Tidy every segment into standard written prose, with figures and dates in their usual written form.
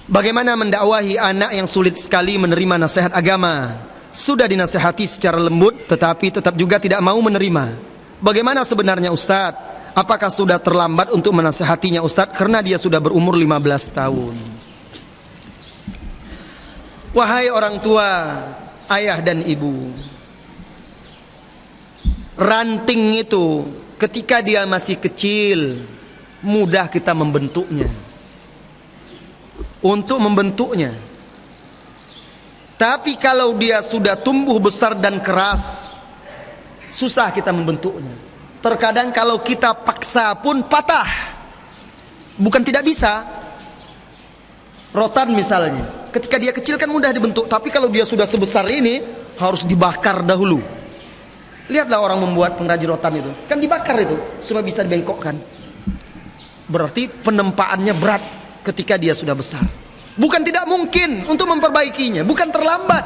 Bagaimana mendakwahi anak yang sulit sekali menerima nasihat agama? Sudah dinasihati secara lembut tetapi tetap juga tidak mau menerima. Bagaimana sebenarnya Ustadz? Apakah sudah terlambat untuk menasihatinya Ustadz karena dia sudah berumur 15 tahun? Wahai orang tua, ayah dan ibu, ranting itu ketika dia masih kecil mudah kita membentuknya. Untuk membentuknya. Tapi kalau dia sudah tumbuh besar dan keras, susah kita membentuknya. Terkadang kalau kita paksa pun patah. Bukan tidak bisa. Rotan misalnya, ketika dia kecil kan mudah dibentuk, tapi kalau dia sudah sebesar ini harus dibakar dahulu. Lihatlah orang membuat pengrajin rotan itu, kan dibakar itu supaya bisa dibengkokkan. Berarti penempaannya berat ketika dia sudah besar. Bukan tidak mungkin untuk memperbaikinya, bukan terlambat,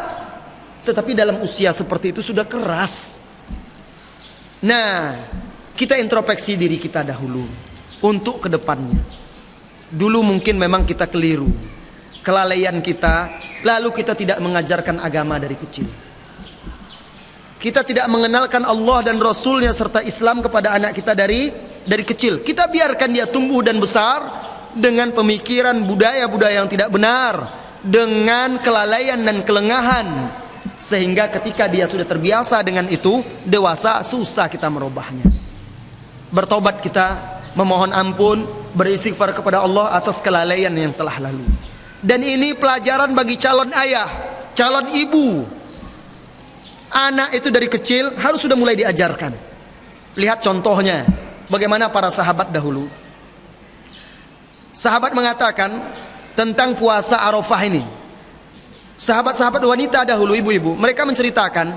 tetapi dalam usia seperti itu sudah keras. Nah, kita introspeksi diri kita dahulu untuk kedepannya. Dulu mungkin memang kita keliru, kelalaian kita, lalu kita tidak mengajarkan agama dari kecil. Kita tidak mengenalkan Allah dan Rasulnya serta Islam kepada anak kita dari kecil. Kita biarkan dia tumbuh dan besar dengan pemikiran budaya-budaya yang tidak benar, dengan kelalaian dan kelengahan, sehingga ketika dia sudah terbiasa dengan itu, dewasa susah kita merubahnya. Bertobat kita, memohon ampun, beristighfar kepada Allah atas kelalaian yang telah lalu. Dan ini pelajaran bagi calon ayah, calon ibu. Anak itu dari kecil harus sudah mulai diajarkan. Lihat contohnya, bagaimana para sahabat dahulu. Sahabat mengatakan tentang puasa Arafah ini. Sahabat-sahabat wanita dahulu, ibu-ibu, mereka menceritakan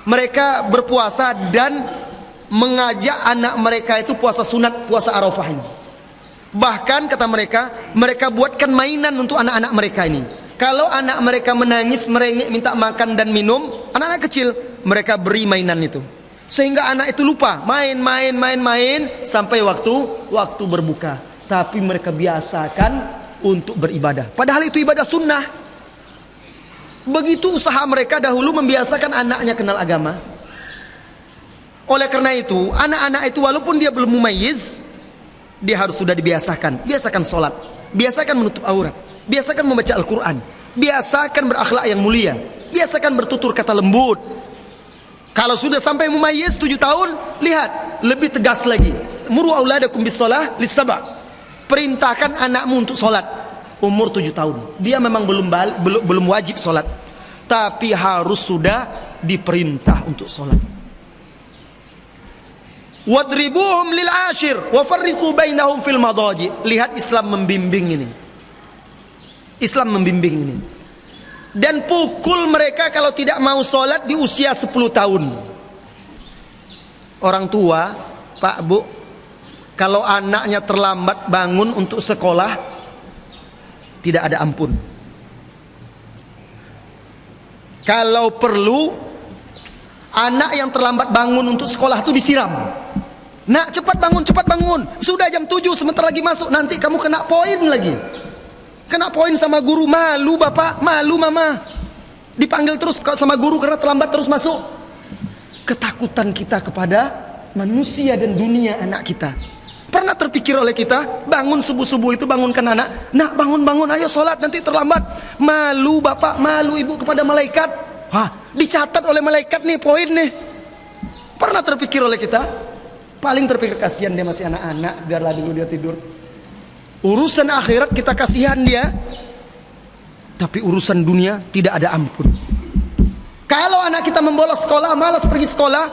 mereka berpuasa dan mengajak anak mereka itu puasa sunat, puasa Arafah ini. Bahkan kata mereka, mereka buatkan mainan untuk anak-anak mereka ini. Kalau anak mereka menangis, merengek, minta makan dan minum, anak-anak kecil, mereka beri mainan itu. Sehingga anak itu lupa, main sampai waktu berbuka. Tapi mereka biasakan untuk beribadah. Padahal itu ibadah sunnah. Begitu usaha mereka dahulu membiasakan anaknya kenal agama. Oleh karena itu, anak-anak itu walaupun dia belum mumayyiz, dia harus sudah dibiasakan. Biasakan sholat, biasakan menutup aurat, biasakan membaca Al-Quran, biasakan berakhlak yang mulia, biasakan bertutur kata lembut. Kalau sudah sampai mumayyiz 7 tahun, lihat, lebih tegas lagi. Muru auladakum bis-shalah lis-sab'. Perintahkan anakmu untuk sholat umur 7 tahun. Dia memang belum wajib sholat, tapi harus sudah diperintah untuk sholat. Wadribuhum lil ashir wa farriqu bainahum fil madaji. Lihat Islam membimbing ini. Islam membimbing ini. Dan pukul mereka kalau tidak mau sholat di usia 10 tahun. Orang tua, Pak, Bu, kalau anaknya terlambat bangun untuk sekolah, tidak ada ampun. Kalau perlu, anak yang terlambat bangun untuk sekolah itu disiram. Nak, cepat bangun. Sudah jam 7, sebentar lagi masuk. Nanti kamu kena poin lagi. Kena poin sama guru. Malu bapak, malu mama. Dipanggil terus sama guru karena terlambat terus masuk. Ketakutan kita kepada manusia dan dunia anak kita. Pernah terpikir oleh kita, bangun subuh-subuh itu bangunkan anak, nak bangun, ayo sholat, nanti terlambat. Malu bapak, malu ibu kepada malaikat. Dicatat oleh malaikat nih poin nih. Pernah terpikir oleh kita? Paling terpikir kasihan dia masih anak-anak, biarlah dulu dia tidur. Urusan akhirat kita kasihan dia, tapi urusan dunia tidak ada ampun. Kalau anak kita membolos sekolah, malas pergi sekolah,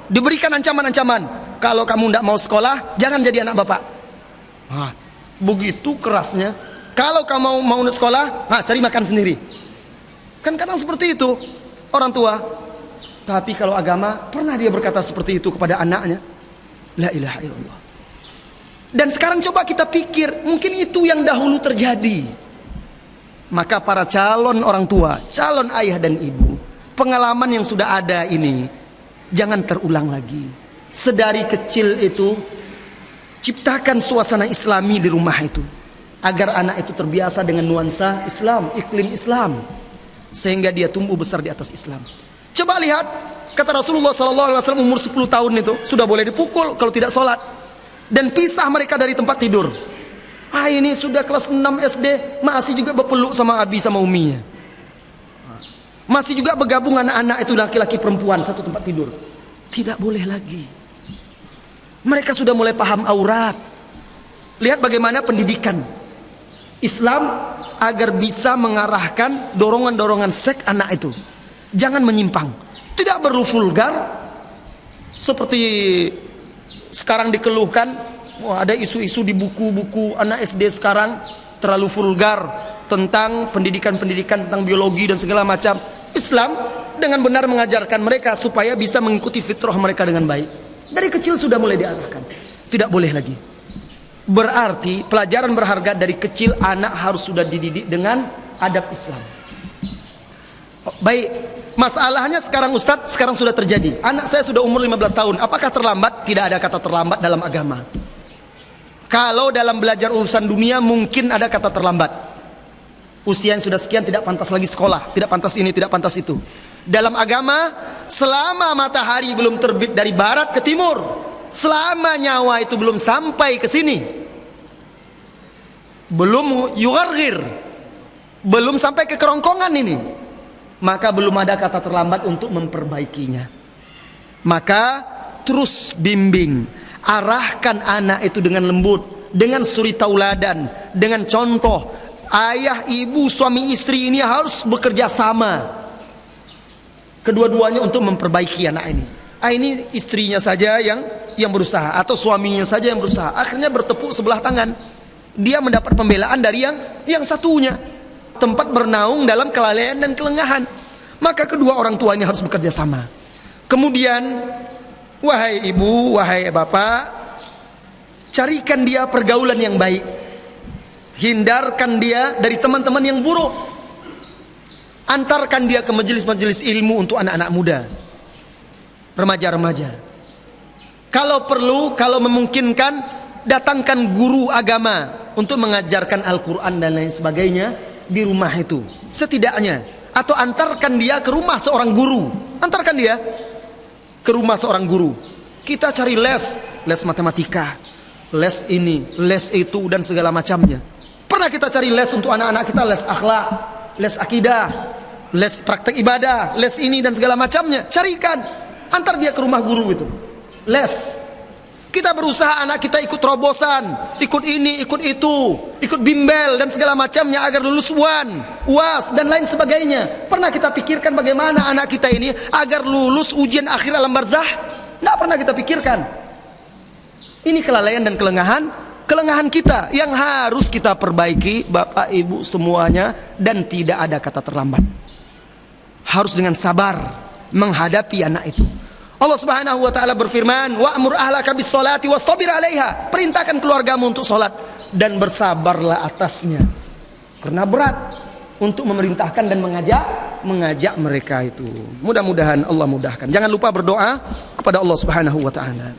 diberikan ancaman-ancaman. Kalau kamu tidak mau sekolah, jangan jadi anak bapak. Begitu kerasnya. Kalau kamu mau sekolah, cari makan sendiri. Kan kadang seperti itu orang tua. Tapi kalau agama, pernah dia berkata seperti itu kepada anaknya? La ilaha illallah. Dan sekarang coba kita pikir, mungkin itu yang dahulu terjadi. Maka para calon orang tua, calon ayah dan ibu, pengalaman yang sudah ada ini jangan terulang lagi. Sedari kecil itu ciptakan suasana islami di rumah itu. agar anak itu terbiasa dengan nuansa Islam, iklim Islam, sehingga dia tumbuh besar di atas Islam. Coba lihat, kata Rasulullah SAW, umur 10 tahun itu sudah boleh dipukul kalau tidak sholat, dan pisah mereka dari tempat tidur. Ini sudah kelas 6 SD, masih juga berpeluk sama abi sama uminya, masih juga bergabung anak-anak itu laki-laki perempuan satu tempat tidur. Tidak boleh lagi. Mereka sudah mulai paham aurat. Lihat bagaimana pendidikan Islam agar bisa mengarahkan dorongan-dorongan seks anak itu. Jangan menyimpang. Tidak perlu vulgar seperti sekarang dikeluhkan. Ada isu-isu di buku-buku anak SD sekarang terlalu vulgar tentang pendidikan-pendidikan tentang biologi dan segala macam. Islam dengan benar mengajarkan mereka supaya bisa mengikuti fitrah mereka dengan baik. Dari kecil sudah mulai diarahkan. Tidak boleh lagi. Berarti pelajaran berharga dari kecil, anak harus sudah dididik dengan adab Islam. Baik, masalahnya sekarang Ustadz, sekarang sudah terjadi. Anak saya sudah umur 15 tahun. Apakah terlambat? Tidak ada kata terlambat dalam agama. Kalau dalam belajar urusan dunia mungkin ada kata terlambat. Usia yang sudah sekian tidak pantas lagi sekolah, tidak pantas ini, tidak pantas itu. Dalam agama, selama matahari belum terbit dari barat ke timur, selama nyawa itu belum sampai ke sini, belum yughargir, belum sampai ke kerongkongan ini, maka belum ada kata terlambat untuk memperbaikinya. Maka terus bimbing, arahkan anak itu dengan lembut, dengan suri tauladan, dengan contoh. Ayah, ibu, suami, istri ini harus bekerja sama, kedua-duanya untuk memperbaiki anak ini. Ini istrinya saja yang berusaha, atau suaminya saja yang berusaha, akhirnya bertepuk sebelah tangan. Dia mendapat pembelaan dari yang satunya, tempat bernaung dalam kelalaian dan kelengahan. Maka kedua orang tua ini harus bekerja sama. Kemudian, wahai ibu, wahai bapak, carikan dia pergaulan yang baik, hindarkan dia dari teman-teman yang buruk, antarkan dia ke majelis-majelis ilmu untuk anak-anak muda, remaja-remaja. Kalau perlu, kalau memungkinkan, datangkan guru agama untuk mengajarkan Al-Quran dan lain sebagainya di rumah itu, setidaknya. Atau antarkan dia ke rumah seorang guru. Antarkan dia ke rumah seorang guru. Kita cari les matematika, les ini, les itu, dan segala macamnya. Pernah kita cari les untuk anak-anak kita, les akhlak, les akidah, les praktek ibadah, les ini dan segala macamnya. Carikan, antar dia ke rumah guru itu, les. Kita berusaha anak kita ikut terobosan, ikut ini, ikut itu, ikut bimbel dan segala macamnya agar lulus UAN, UAS dan lain sebagainya. Pernah kita pikirkan bagaimana anak kita ini agar lulus ujian akhir alam barzah? Tidak pernah kita pikirkan. Ini kelalaian dan kelengahan kita yang harus kita perbaiki, bapak ibu semuanya, dan tidak ada kata terlambat. Harus dengan sabar menghadapi anak itu. Allah Subhanahu wa taala berfirman, "Wa'mur ahlaka bis-sholati wastabir 'alaiha." Perintahkan keluargamu untuk salat dan bersabarlah atasnya. Karena berat untuk memerintahkan dan mengajak mereka itu. Mudah-mudahan Allah mudahkan. Jangan lupa berdoa kepada Allah Subhanahu wa taala.